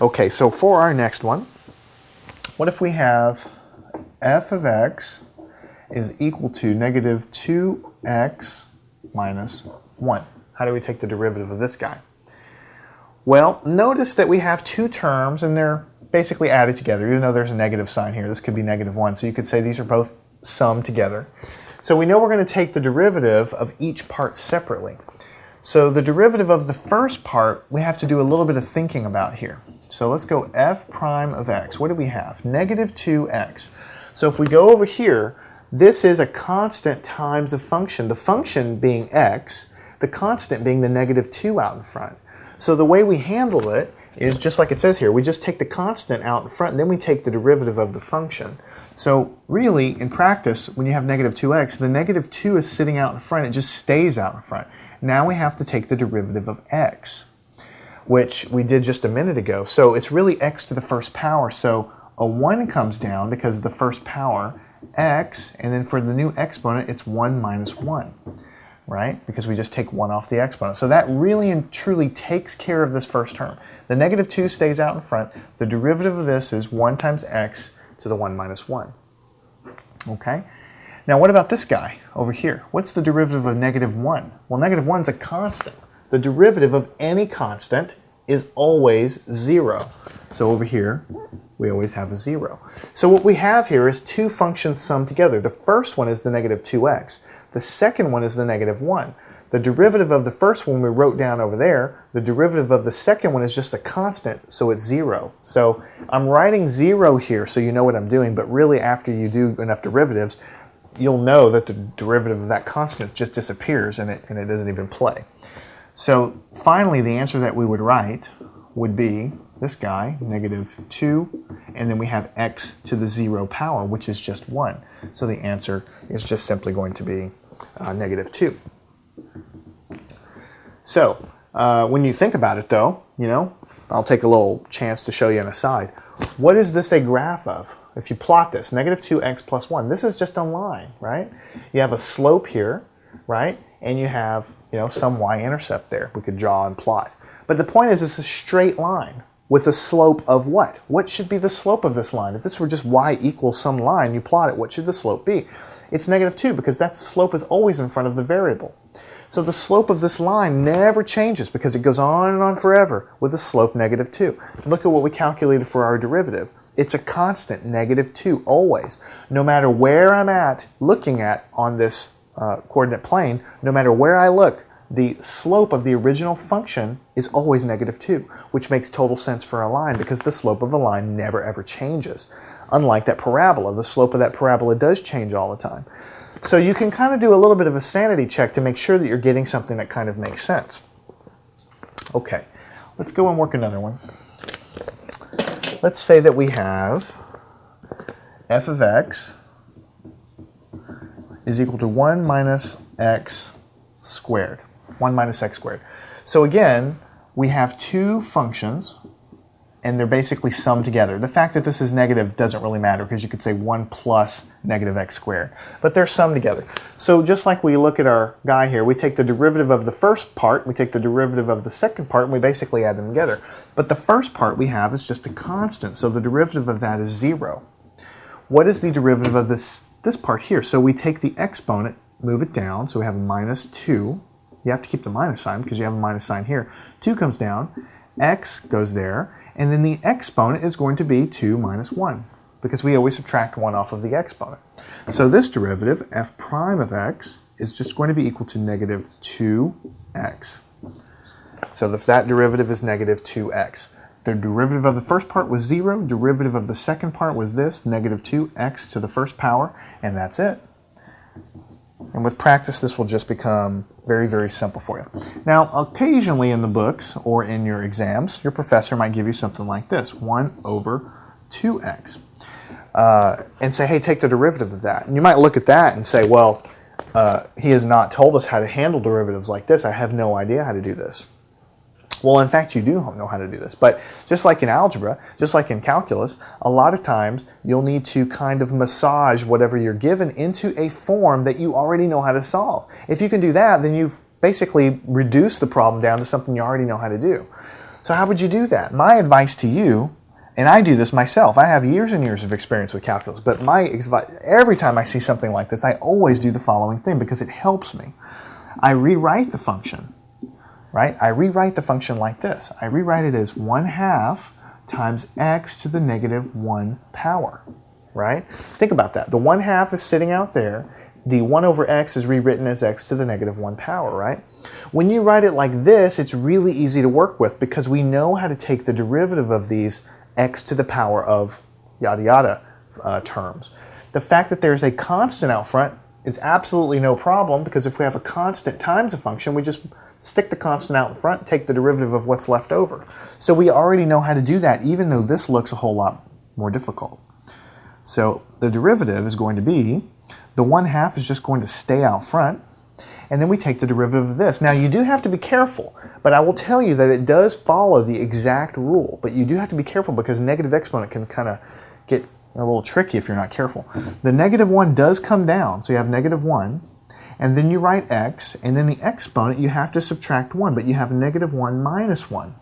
Okay, so for our next one, what if we have f of x is equal to negative 2x minus 1? How do we take the derivative of this guy? Well, notice that we have two terms and they're basically added together, even though there's a negative sign here. This could be negative 1, so you could say these are both summed together. So we know we're going to take the derivative of each part separately. So the derivative of the first part, we have to do a little bit of thinking about here. So let's go f prime of x. What do we have? Negative 2x. So if we go over here, this is a constant times a function. The function being x, the constant being the negative 2 out in front. So the way we handle it is just like it says here. We just take the constant out in front and then we take the derivative of the function. So really, in practice, when you have negative 2x, the negative 2 is sitting out in front. It just stays out in front. Now we have to take the derivative of x, which we did just a minute ago. So it's really x to the first power. So a 1 comes down because of the first power, x, and then for the new exponent, it's 1 minus 1, right? Because we just take 1 off the exponent. So that really and truly takes care of this first term. The negative 2 stays out in front. The derivative of this is 1 times x to the 1 minus 1. Okay? Now what about this guy over here? What's the derivative of negative 1? Well, negative 1 is a constant. The derivative of any constant is always 0. So over here, we always have a 0. So what we have here is two functions summed together. The first one is the negative 2x. The second one is the negative 1. The derivative of the first one we wrote down over there. The derivative of the second one is just a constant, so it's 0. So I'm writing 0 here so you know what I'm doing, but really after you do enough derivatives, you'll know that the derivative of that constant just disappears and it doesn't even play. So finally, the answer that we would write would be this guy, negative 2, and then we have x to the 0 power, which is just 1. So the answer is just simply going to be negative 2. So when you think about it, though, you know, I'll take a little chance to show you an aside. What is this a graph of? If you plot this, negative 2x plus 1, this is just a line, right? You have a slope here, right? And you have, you know, some y-intercept there we could draw and plot. But the point is it's a straight line with a slope of what? What should be the slope of this line? If this were just y equals some line, you plot it, what should the slope be? It's negative 2 because that slope is always in front of the variable. So the slope of this line never changes because it goes on and on forever with a slope negative 2. Look at what we calculated for our derivative. It's a constant, negative 2, always. No matter where I'm looking at on this coordinate plane, no matter where I look, the slope of the original function is always negative 2, which makes total sense for a line because the slope of a line never ever changes. Unlike that parabola, the slope of that parabola does change all the time. So you can kind of do a little bit of a sanity check to make sure that you're getting something that kind of makes sense. Okay, let's go and work another one. Let's say that we have f of x is equal to 1 minus x squared. 1 minus x squared. So again, we have two functions, and they're basically summed together. The fact that this is negative doesn't really matter because you could say 1 plus negative x squared. But they're summed together. So just like we look at our guy here, we take the derivative of the first part, we take the derivative of the second part, and we basically add them together. But the first part we have is just a constant, so the derivative of that is 0. What is the derivative of this part here? So we take the exponent, move it down, so we have a minus 2. You have to keep the minus sign because you have a minus sign here. 2 comes down, x goes there, and then the exponent is going to be 2 minus 1 because we always subtract 1 off of the exponent. So this derivative, f prime of x, is just going to be equal to negative 2x. So that derivative is negative 2x. The derivative of the first part was 0. Derivative of the second part was this, negative 2x to the first power, and that's it. And with practice, this will just become very, very simple for you. Now, occasionally in the books or in your exams, your professor might give you something like this, 1 over 2x. And say, hey, take the derivative of that. And you might look at that and say, well, he has not told us how to handle derivatives like this. I have no idea how to do this. Well, in fact, you do know how to do this. But just like in algebra, just like in calculus, a lot of times you'll need to kind of massage whatever you're given into a form that you already know how to solve. If you can do that, then you've basically reduced the problem down to something you already know how to do. So how would you do that? My advice to you, and I do this myself, I have years and years of experience with calculus, but every time I see something like this, I always do the following thing because it helps me. I rewrite the function, right? I rewrite the function like this. I rewrite it as 1/2 times x to the negative 1 power, right? Think about that. The 1/2 is sitting out there. The 1 over x is rewritten as x to the negative 1 power, right? When you write it like this, it's really easy to work with because we know how to take the derivative of these x to the power of yada yada terms. The fact that there's a constant out front is absolutely no problem because if we have a constant times a function, we just stick the constant out in front, take the derivative of what's left over. So we already know how to do that, even though this looks a whole lot more difficult. So the derivative is going to be, the 1/2 is just going to stay out front, and then we take the derivative of this. Now you do have to be careful, but I will tell you that it does follow the exact rule, but you do have to be careful because negative exponent can kind of get a little tricky if you're not careful. The negative 1 does come down, so you have negative 1, and then you write x, and then the exponent you have to subtract 1, but you have negative 1 minus 1.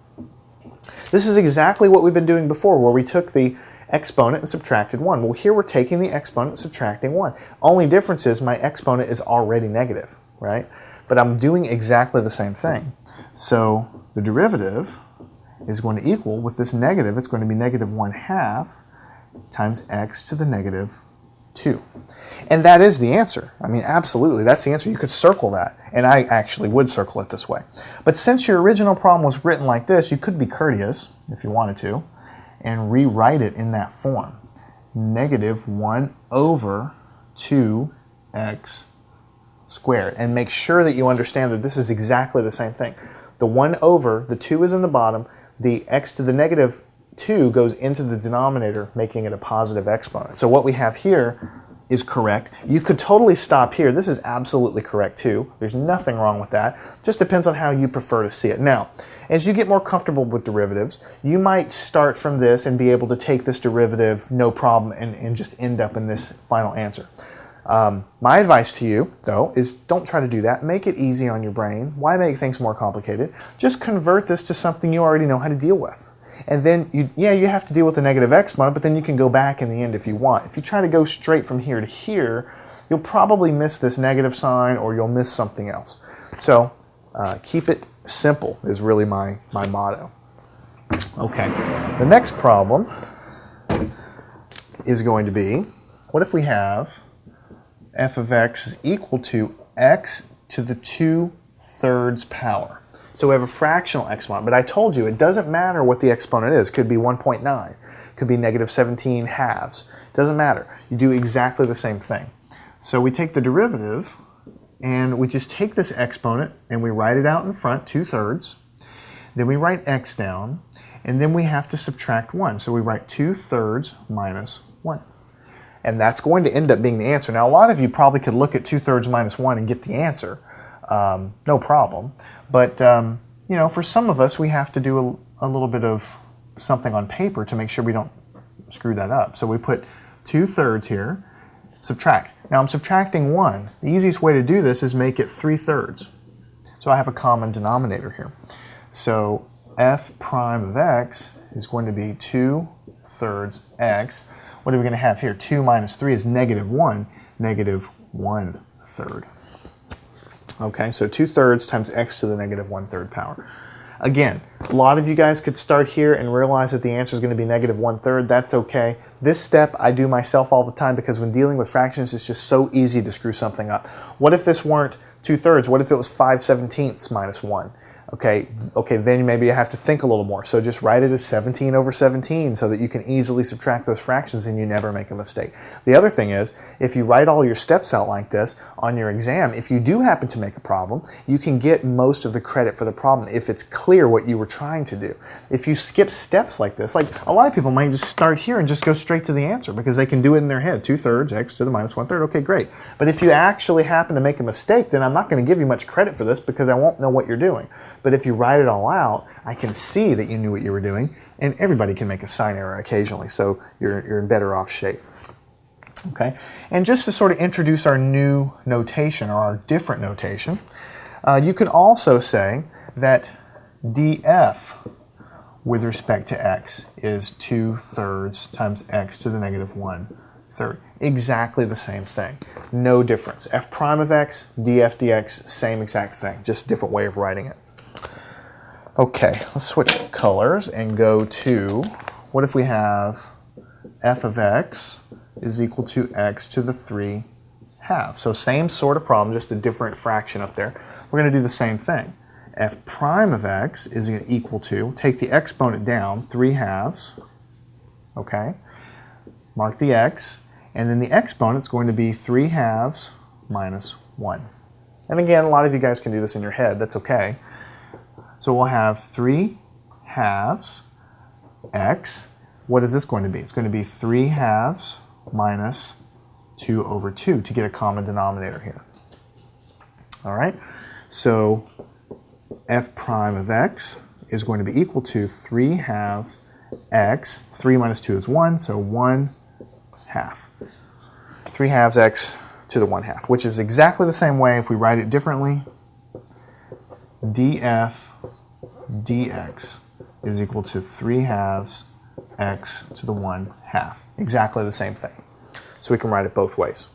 This is exactly what we've been doing before, where we took the exponent and subtracted 1. Well, here we're taking the exponent and subtracting 1. Only difference is my exponent is already negative, right? But I'm doing exactly the same thing. So the derivative is going to equal, with this negative, it's going to be negative 1/2 times x to the negative 2. And that is the answer. I mean, absolutely, that's the answer. You could circle that, and I actually would circle it this way. But since your original problem was written like this, you could be courteous, if you wanted to, and rewrite it in that form. Negative 1 over 2x squared. And make sure that you understand that this is exactly the same thing. The 1 over, the 2 is in the bottom, the x to the negative 2 goes into the denominator, making it a positive exponent. So what we have here is correct. You could totally stop here. This is absolutely correct too. There's nothing wrong with that. Just depends on how you prefer to see it. Now, as you get more comfortable with derivatives, you might start from this and be able to take this derivative no problem and just end up in this final answer. My advice to you, though, is don't try to do that. Make it easy on your brain. Why make things more complicated? Just convert this to something you already know how to deal with. And then, you have to deal with the negative exponent, but then you can go back in the end if you want. If you try to go straight from here to here, you'll probably miss this negative sign or you'll miss something else. So keep it simple is really my motto. Okay, the next problem is going to be, what if we have f of x is equal to x to the 2/3 power? So we have a fractional exponent, but I told you it doesn't matter what the exponent is. It could be 1.9, it could be negative 17 halves. It doesn't matter. You do exactly the same thing. So we take the derivative and we just take this exponent and we write it out in front, 2/3. Then we write x down, and then we have to subtract 1. So we write 2/3 minus 1. And that's going to end up being the answer. Now, a lot of you probably could look at 2/3 minus 1 and get the answer. No problem. But, for some of us, we have to do a little bit of something on paper to make sure we don't screw that up. So we put 2/3 here, subtract. Now I'm subtracting 1. The easiest way to do this is make it 3/3. So I have a common denominator here. So f prime of x is going to be 2/3 x. What are we going to have here? 2 minus 3 is negative 1, negative 1/3. Okay, so 2/3 times x to the negative 1/3 power. Again, a lot of you guys could start here and realize that the answer is going to be negative 1/3. That's okay. This step I do myself all the time because when dealing with fractions, it's just so easy to screw something up. What if this weren't 2/3? What if it was 5/17 minus 1? Okay, then maybe you have to think a little more. So just write it as 17 over 17 so that you can easily subtract those fractions and you never make a mistake. The other thing is, if you write all your steps out like this on your exam, if you do happen to make a problem, you can get most of the credit for the problem if it's clear what you were trying to do. If you skip steps like this, like a lot of people might just start here and just go straight to the answer because they can do it in their head. 2/3 x to the minus 1/3. Okay, great. But if you actually happen to make a mistake, then I'm not going to give you much credit for this because I won't know what you're doing. But if you write it all out, I can see that you knew what you were doing, and everybody can make a sign error occasionally, so you're in better off shape. Okay, and just to sort of introduce our new notation, or our different notation, you could also say that df with respect to x is 2/3 times x to the negative 1/3. Exactly the same thing. No difference. F prime of x, df dx, same exact thing. Just a different way of writing it. Okay, let's switch colors and go to, what if we have f of x is equal to x to the 3 halves. So same sort of problem, just a different fraction up there. We're going to do the same thing. F prime of x is equal to, take the exponent down, 3 halves, okay? Mark the x, and then the exponent's going to be 3 halves minus 1. And again, a lot of you guys can do this in your head, that's okay. So we'll have 3 halves x. What is this going to be? It's going to be 3 halves minus 2/2 to get a common denominator here. All right, so f prime of x is going to be equal to 3 halves x. 3 minus 2 is 1, so 1/2. 3 halves x to the 1/2, which is exactly the same way if we write it differently. df dx is equal to 3 halves x to the 1/2. Exactly the same thing. So we can write it both ways.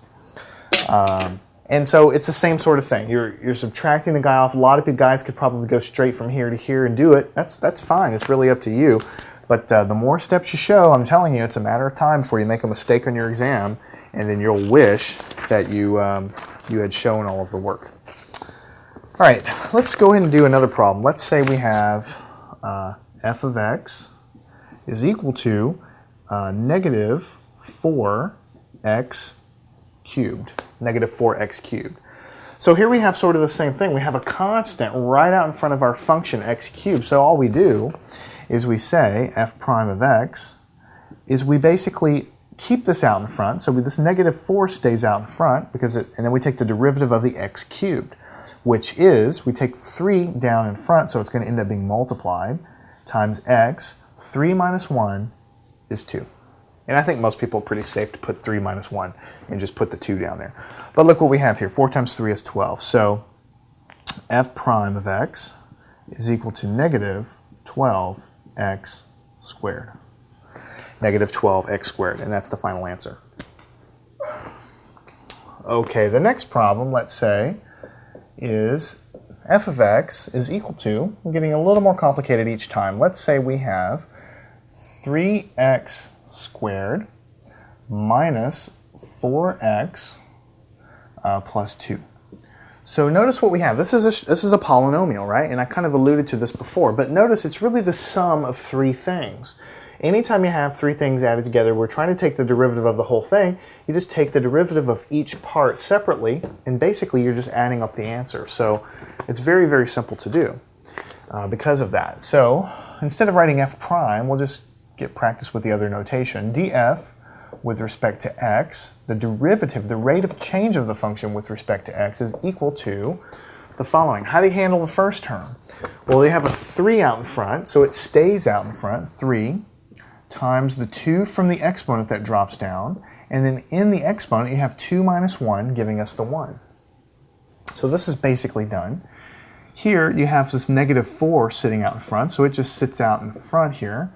And so it's the same sort of thing. You're subtracting the guy off. A lot of you guys could probably go straight from here to here and do it. That's fine. It's really up to you. But the more steps you show, I'm telling you, it's a matter of time before you make a mistake on your exam, and then you'll wish that you had shown all of the work. All right, let's go ahead and do another problem. Let's say we have f of x is equal to negative 4x cubed. Negative 4x cubed. So here we have sort of the same thing. We have a constant right out in front of our function x cubed. So all we do is we say f prime of x is we basically keep this out in front. So this negative 4 stays out in front because and then we take the derivative of the x cubed, which is we take 3 down in front, so it's going to end up being multiplied, times x. 3 minus 1 is 2. And I think most people are pretty safe to put 3 minus 1 and just put the 2 down there. But look what we have here. 4 times 3 is 12. So f prime of x is equal to negative 12x squared. Negative 12x squared, and that's the final answer. Okay, the next problem, let's say, is f of x is equal to, we're getting a little more complicated each time. Let's say we have 3x squared minus 4x plus 2. So notice what we have. This is a polynomial, right? And I kind of alluded to this before, but notice it's really the sum of 3 things. Anytime you have 3 things added together, we're trying to take the derivative of the whole thing. You just take the derivative of each part separately, and basically you're just adding up the answer. So it's very, very simple to do because of that. So instead of writing f prime, we'll just get practice with the other notation. df with respect to x, the derivative, the rate of change of the function with respect to x is equal to the following. How do you handle the first term? Well, they have a 3 out in front, so it stays out in front, 3 times the 2 from the exponent that drops down, and then in the exponent you have 2 minus 1 giving us the 1. So this is basically done. Here you have this negative 4 sitting out in front, so it just sits out in front here.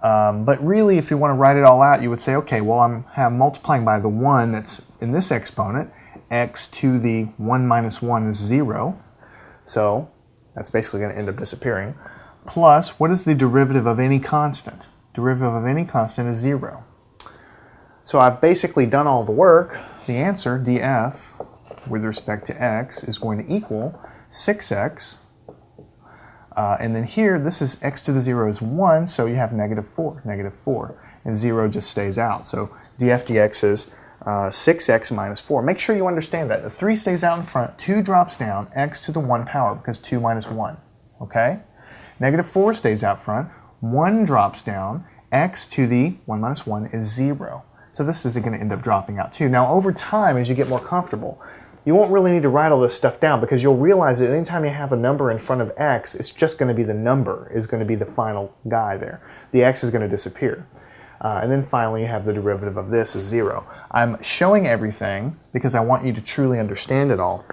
But really, if you want to write it all out, you would say, okay, well, I'm multiplying by the 1 that's in this exponent. X to the 1 minus 1 is 0. So that's basically going to end up disappearing. Plus, what is the derivative of any constant? Derivative of any constant is 0. So I've basically done all the work. The answer, df, with respect to x, is going to equal 6x. And then here, this is x to the 0 is 1, so you have negative 4, and 0 just stays out. So df dx is 6x minus 4. Make sure you understand that. The 3 stays out in front, 2 drops down, x to the 1 power, because 2 minus 1, okay? Negative 4 stays out front, 1 drops down, x to the 1 minus 1 is 0. So this is going to end up dropping out too. Now over time, as you get more comfortable, you won't really need to write all this stuff down because you'll realize that anytime you have a number in front of x, it's just going to be the number is going to be the final guy there. The x is going to disappear. And then finally you have the derivative of this is 0. I'm showing everything because I want you to truly understand it all.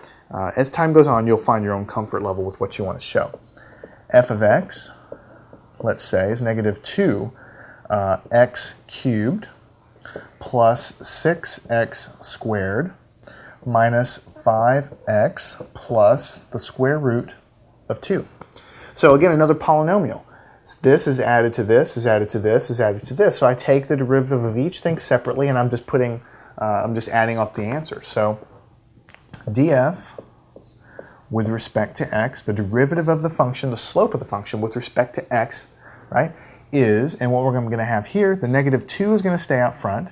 As time goes on, you'll find your own comfort level with what you want to show. F of x let's say, is negative 2 x cubed plus 6x squared minus 5x plus the square root of 2. So again, another polynomial. This is added to this, is added to this, is added to this. So I take the derivative of each thing separately, and I'm just adding up the answer. So df with respect to x, the derivative of the function, the slope of the function with respect to x, right, is, and what we're going to have here, the negative 2 is going to stay out front,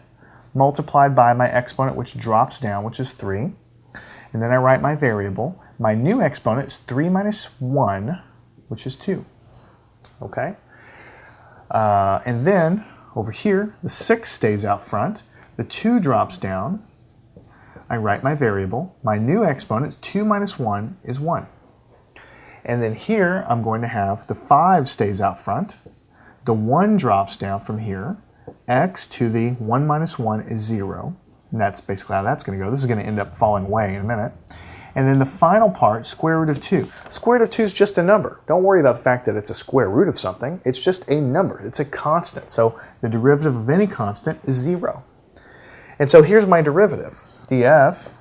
multiplied by my exponent, which drops down, which is 3. And then I write my variable. My new exponent is 3 minus 1, which is 2. Okay? And then, over here, the 6 stays out front. The 2 drops down. I write my variable. My new exponent, 2 minus 1, is 1. And then here, I'm going to have the 5 stays out front. The 1 drops down from here. X to the 1 minus 1 is 0. And that's basically how that's going to go. This is going to end up falling away in a minute. And then the final part, square root of 2. Square root of 2 is just a number. Don't worry about the fact that it's a square root of something. It's just a number. It's a constant. So the derivative of any constant is 0. And so here's my derivative. df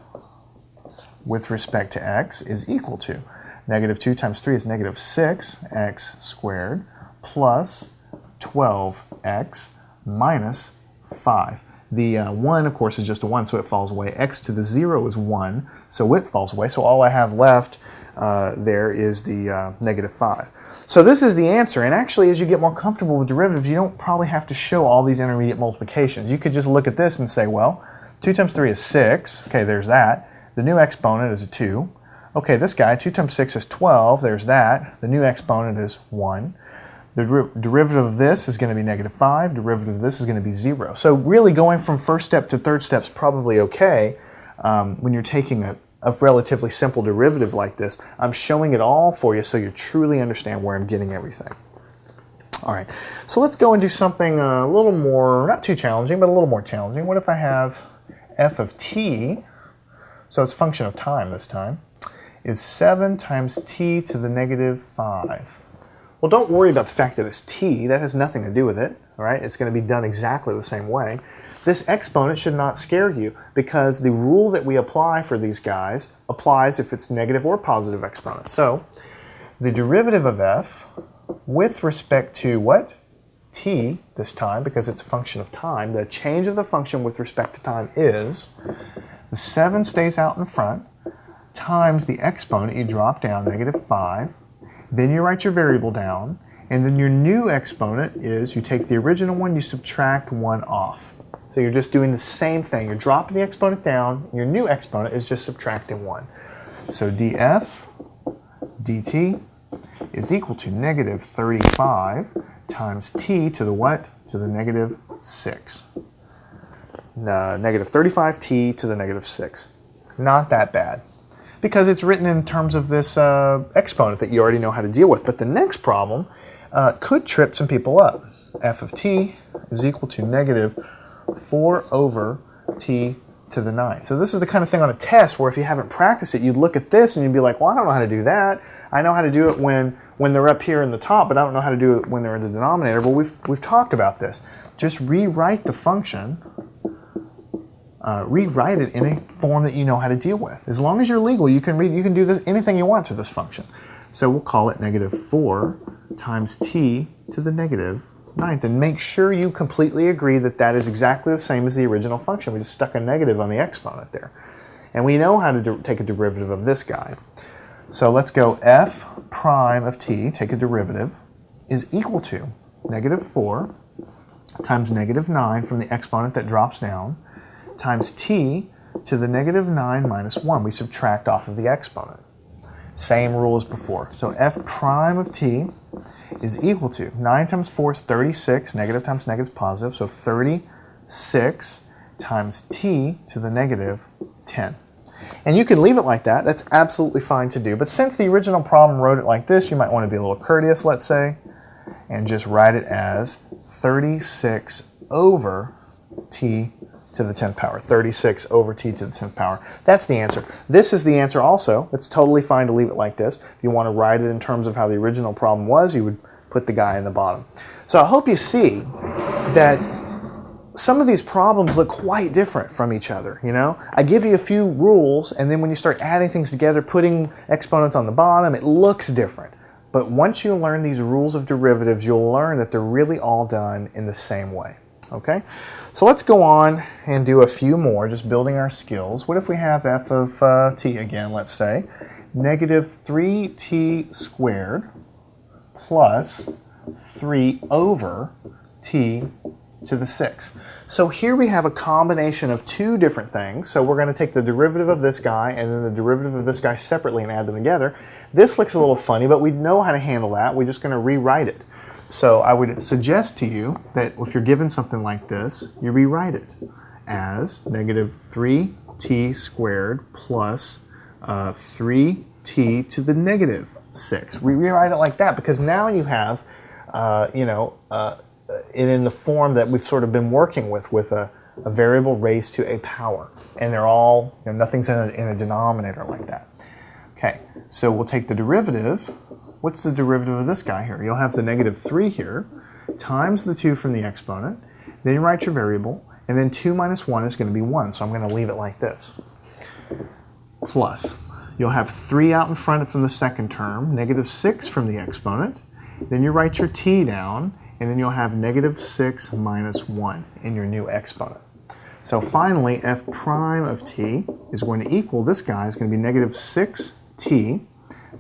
with respect to x is equal to negative 2 times 3 is negative 6x squared plus 12x minus 5. The 1, of course, is just a 1, so it falls away. X to the 0 is 1, so it falls away. So all I have left there is the negative 5. So this is the answer. And actually, as you get more comfortable with derivatives, you don't probably have to show all these intermediate multiplications. You could just look at this and say, well, 2 times 3 is 6. Okay, there's that. The new exponent is a 2. Okay, this guy, 2 times 6 is 12. There's that. The new exponent is 1. The derivative of this is going to be negative 5. Derivative of this is going to be 0. So really going from first step to third step is probably okay when you're taking a relatively simple derivative like this. I'm showing it all for you so you truly understand where I'm getting everything. All right, so let's go and do something a little more, not too challenging, but a little more challenging. What if I have f of t, so it's a function of time this time, is 7 times t to the negative 5. Well, don't worry about the fact that it's t. That has nothing to do with it. All right? It's going to be done exactly the same way. This exponent should not scare you because the rule that we apply for these guys applies if it's negative or positive exponent. So the derivative of f with respect to what? T this time, because it's a function of time. The change of the function with respect to time is the 7 stays out in front times the exponent. You drop down negative 5. Then you write your variable down, and then your new exponent is you take the original one, you subtract 1 off. So you're just doing the same thing. You're dropping the exponent down, your new exponent is just subtracting 1. So df dt is equal to negative 35 times t to the what? To the negative 6. Negative 35t to the negative 6. Not that bad, because it's written in terms of this exponent that you already know how to deal with. But the next problem could trip some people up. F of t is equal to negative 4 over t to the 9. So this is the kind of thing on a test where if you haven't practiced it, you'd look at this and you'd be like, well, I don't know how to do that. I know how to do it when they're up here in the top, but I don't know how to do it when they're in the denominator. Well, we've talked about this. Just rewrite the function. Rewrite it in a form that you know how to deal with. As long as you're legal, you can do this anything you want to this function. So we'll call it negative 4 times t to the negative 9th. And make sure you completely agree that that is exactly the same as the original function. We just stuck a negative on the exponent there. And we know how to take a derivative of this guy. So let's go f prime of t, take a derivative, is equal to negative 4 times negative 9 from the exponent that drops down, times t to the negative 9 minus 1. We subtract off of the exponent. Same rule as before. So f prime of t is equal to 9 times 4 is 36, negative times negative is positive, so 36 times t to the negative 10. And you can leave it like that. That's absolutely fine to do. But since the original problem wrote it like this, you might want to be a little courteous, let's say, and just write it as 36 over t to the 10th power. 36 over t to the 10th power. That's the answer. This is the answer also. It's totally fine to leave it like this. If you want to write it in terms of how the original problem was, you would put the guy in the bottom. So I hope you see that some of these problems look quite different from each other, you know? I give you a few rules, and then when you start adding things together, putting exponents on the bottom, it looks different. But once you learn these rules of derivatives, you'll learn that they're really all done in the same way, okay? So let's go on and do a few more, just building our skills. What if we have f of t again, let's say, negative 3t squared plus 3 over t to the 6th. So here we have a combination of two different things. So we're going to take the derivative of this guy and then the derivative of this guy separately and add them together. This looks a little funny, but we know how to handle that. We're just going to rewrite it. So I would suggest to you that if you're given something like this, you rewrite it as negative 3t squared plus 3t to the negative 6. We rewrite it like that because now you have, it in the form that we've sort of been working with a variable raised to a power. And they're all, nothing's in a denominator like that. Okay, so we'll take the derivative. What's the derivative of this guy here? You'll have the negative 3 here times the 2 from the exponent. Then you write your variable, and then 2 minus 1 is going to be 1, so I'm going to leave it like this. Plus, you'll have 3 out in front from the second term, negative 6 from the exponent. Then you write your t down, and then you'll have negative 6 minus 1 in your new exponent. So finally, f prime of t is going to equal, this guy is going to be negative 6t,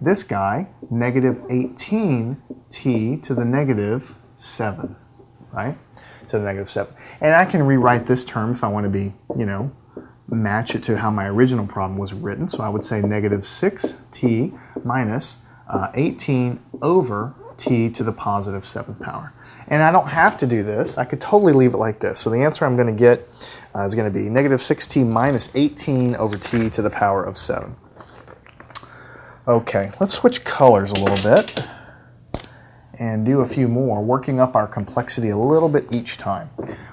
this guy, negative 18t to the negative 7, right? To the negative 7. And I can rewrite this term if I want to be, match it to how my original problem was written. So I would say negative 6t minus 18 over t to the positive 7th power. And I don't have to do this. I could totally leave it like this. So the answer I'm going to get is going to be negative 6t minus 18 over t to the power of 7. Okay, let's switch colors a little bit and do a few more, working up our complexity a little bit each time.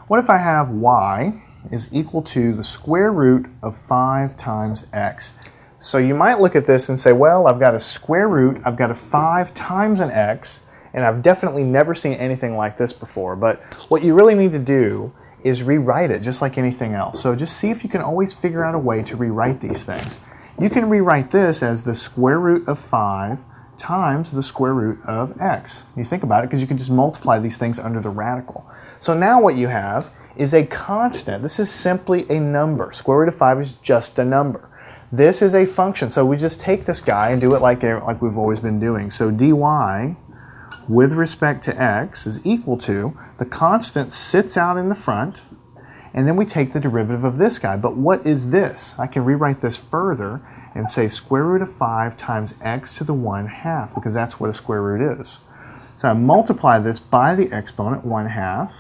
What if I have y is equal to the square root of 5 times x? So you might look at this and say, well, I've got a square root, I've got a 5 times an x, and I've definitely never seen anything like this before. But what you really need to do is rewrite it just like anything else. So just see if you can always figure out a way to rewrite these things. You can rewrite this as the square root of 5 times the square root of x. You think about it because you can just multiply these things under the radical. So now what you have is a constant. This is simply a number. Square root of 5 is just a number. This is a function. So we just take this guy and do it like we've always been doing. So dy with respect to x is equal to, the constant sits out in the front, and then we take the derivative of this guy. But what is this? I can rewrite this further and say square root of 5 times x to the 1/2, because that's what a square root is. So I multiply this by the exponent, 1/2,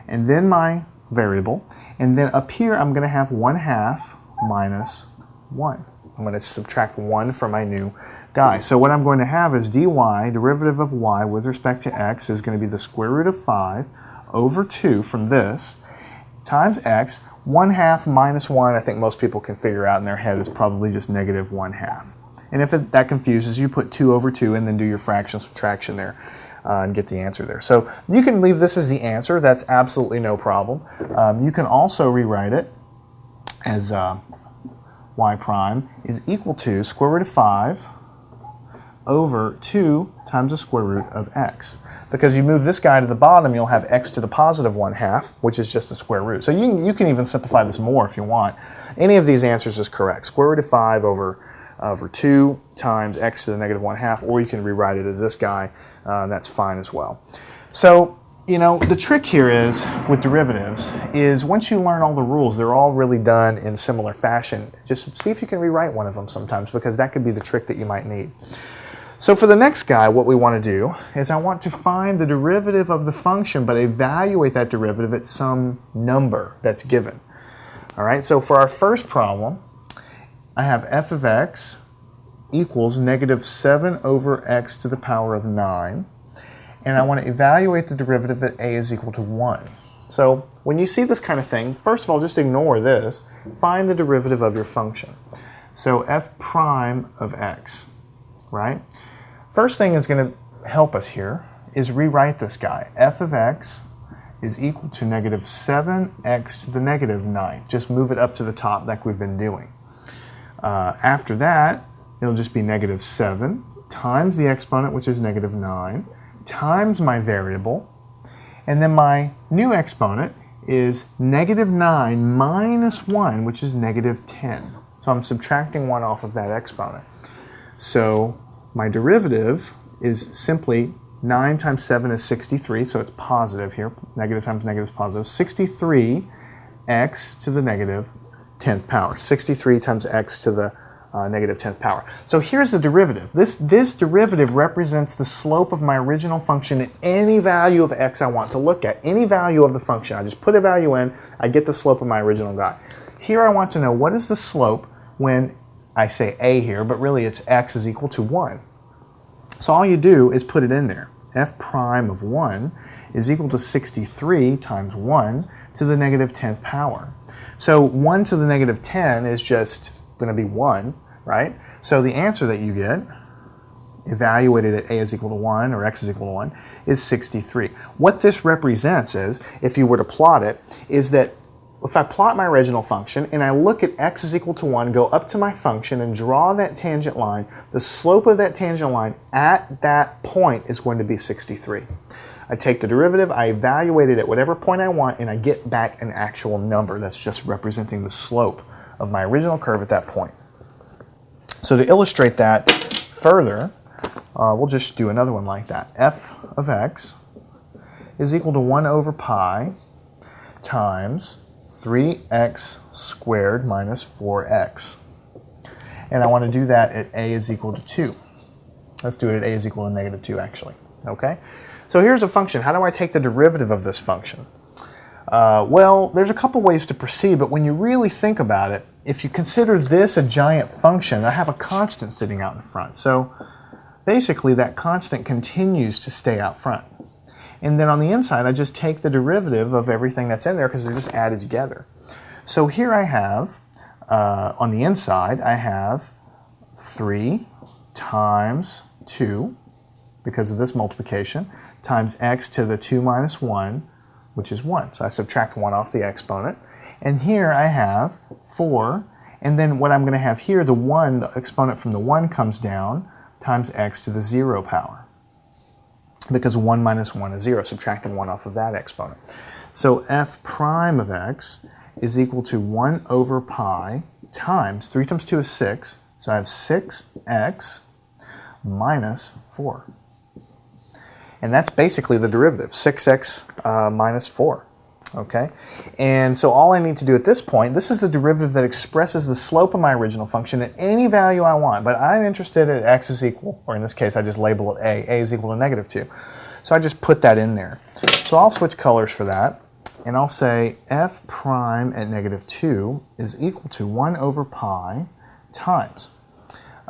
and then my variable, and then up here I'm going to have 1/2 minus 1. I'm going to subtract 1 from my new guy. So what I'm going to have is dy, derivative of y with respect to x, is going to be the square root of 5 over 2 from this, times x. 1/2 minus 1, I think most people can figure out in their head, is probably just negative 1/2. And if that confuses you, put 2 over 2 and then do your fraction subtraction there and get the answer there. So you can leave this as the answer. That's absolutely no problem. You can also rewrite it as y prime is equal to square root of 5 over 2 times the square root of x. Because you move this guy to the bottom, you'll have x to the positive 1/2, which is just a square root. So you can even simplify this more if you want. Any of these answers is correct. Square root of 5 over 2 times x to the negative 1/2, or you can rewrite it as this guy. That's fine as well. So, the trick here is, with derivatives, is once you learn all the rules, they're all really done in similar fashion. Just see if you can rewrite one of them sometimes, because that could be the trick that you might need. So for the next guy, what we want to do is I want to find the derivative of the function, but evaluate that derivative at some number that's given. All right, so for our first problem, I have f of x equals negative 7 over x to the power of 9. And I want to evaluate the derivative at a is equal to 1. So when you see this kind of thing, first of all, just ignore this. Find the derivative of your function. So f prime of x, right? First thing is going to help us here is rewrite this guy. F of x is equal to negative 7x to the negative 9. Just move it up to the top like we've been doing. After that, it'll just be negative 7 times the exponent, which is negative 9, times my variable. And then my new exponent is negative 9 minus 1, which is negative 10. So I'm subtracting 1 off of that exponent. So my derivative is simply 9 times 7 is 63, so it's positive here. Negative times negative is positive. 63x to the negative 10th power. 63 times x to the negative 10th power. So here's the derivative. This derivative represents the slope of my original function at any value of x I want to look at. Any value of the function. I just put a value in, I get the slope of my original guy. Here I want to know what is the slope when I say a here, but really it's x is equal to 1. So all you do is put it in there. F prime of 1 is equal to 63 times 1 to the negative 10th power. So 1 to the negative 10 is just going to be 1, right? So the answer that you get, evaluated at a is equal to 1 or x is equal to 1, is 63. What this represents is, if you were to plot it, is that if I plot my original function and I look at x is equal to 1, go up to my function and draw that tangent line, the slope of that tangent line at that point is going to be 63. I take the derivative, I evaluate it at whatever point I want, and I get back an actual number that's just representing the slope of my original curve at that point. So to illustrate that further, we'll just do another one like that. F of x is equal to 1 over pi times 3x squared minus 4x. And I want to do that at a is equal to 2. Let's do it at a is equal to negative 2 actually. Okay? So here's a function. How do I take the derivative of this function? Well, there's a couple ways to proceed, but when you really think about it, if you consider this a giant function, I have a constant sitting out in front. So basically that constant continues to stay out front. And then on the inside, I just take the derivative of everything that's in there because they're just added together. So here I have, on the inside, I have 3 times 2, because of this multiplication, times x to the 2 minus 1, which is 1. So I subtract 1 off the exponent. And here I have 4, and then what I'm going to have here, the 1, the exponent from the 1 comes down, times x to the 0 power. Because 1 minus 1 is 0, subtracting 1 off of that exponent. So f prime of x is equal to 1 over pi times, 3 times 2 is 6, so I have 6x minus 4. And that's basically the derivative, 6x minus 4. Okay? And so all I need to do at this point, this is the derivative that expresses the slope of my original function at any value I want, but I'm interested at x is equal, or in this case I just label it a is equal to negative 2. So I just put that in there. So I'll switch colors for that, and I'll say f prime at negative 2 is equal to 1 over pi times,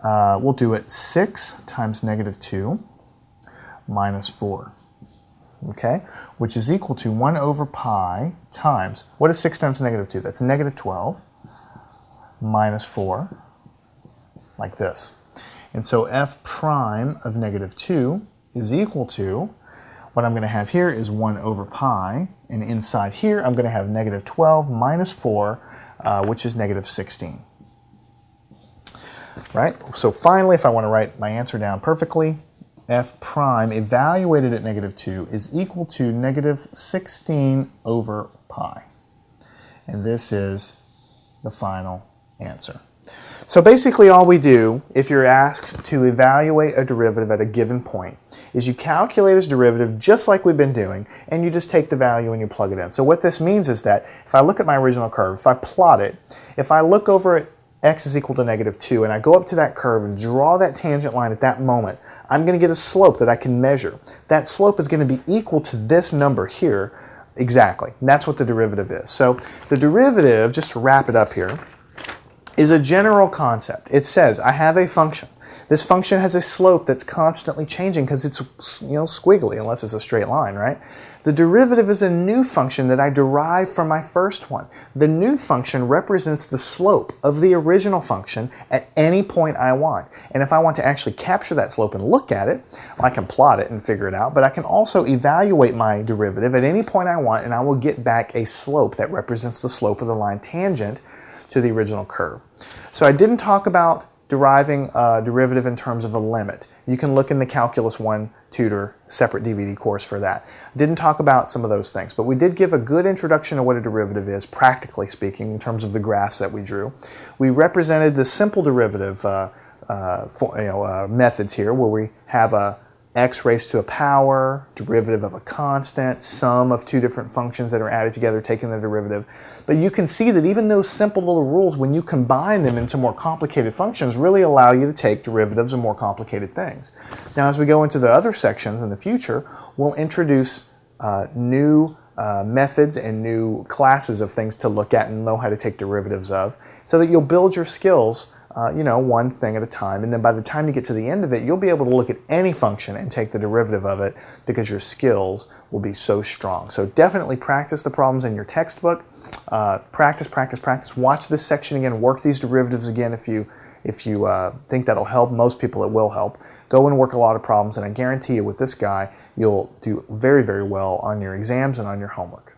we'll do it 6 times negative 2 minus 4. Okay, which is equal to 1 over pi times, what is 6 times negative 2? That's negative 12 minus 4, like this. And so f prime of negative 2 is equal to, what I'm going to have here is 1 over pi, and inside here I'm going to have negative 12 minus 4, which is negative 16. Right? So finally, if I want to write my answer down perfectly, f prime evaluated at negative 2 is equal to negative 16 over pi. And this is the final answer. So basically all we do, if you're asked to evaluate a derivative at a given point, is you calculate its derivative just like we've been doing, and you just take the value and you plug it in. So what this means is that if I look at my original curve, if I plot it, if I look over at x is equal to negative 2, and I go up to that curve and draw that tangent line at that moment, I'm going to get a slope that I can measure. That slope is going to be equal to this number here exactly. And that's what the derivative is. So the derivative, just to wrap it up here, is a general concept. It says I have a function This function has a slope that's constantly changing because it's squiggly, unless it's a straight line, right? The derivative is a new function that I derive from my first one. The new function represents the slope of the original function at any point I want. And if I want to actually capture that slope and look at it, I can plot it and figure it out, but I can also evaluate my derivative at any point I want, and I will get back a slope that represents the slope of the line tangent to the original curve. So I didn't talk about deriving a derivative in terms of a limit. You can look in the Calculus 1 tutor separate DVD course for that. Didn't talk about some of those things, but we did give a good introduction to what a derivative is, practically speaking, in terms of the graphs that we drew. We represented the simple derivative methods here, where we have a x raised to a power, derivative of a constant, sum of two different functions that are added together, taking the derivative. But you can see that even those simple little rules, when you combine them into more complicated functions, really allow you to take derivatives of more complicated things. Now, as we go into the other sections in the future, we'll introduce new methods and new classes of things to look at and know how to take derivatives of, so that you'll build your skills one thing at a time, and then by the time you get to the end of it, you'll be able to look at any function and take the derivative of it because your skills will be so strong. So definitely practice the problems in your textbook. Practice, practice, practice. Watch this section again. Work these derivatives again if you think that'll help. Most people it will help. Go and work a lot of problems, and I guarantee you with this guy, you'll do very, very well on your exams and on your homework.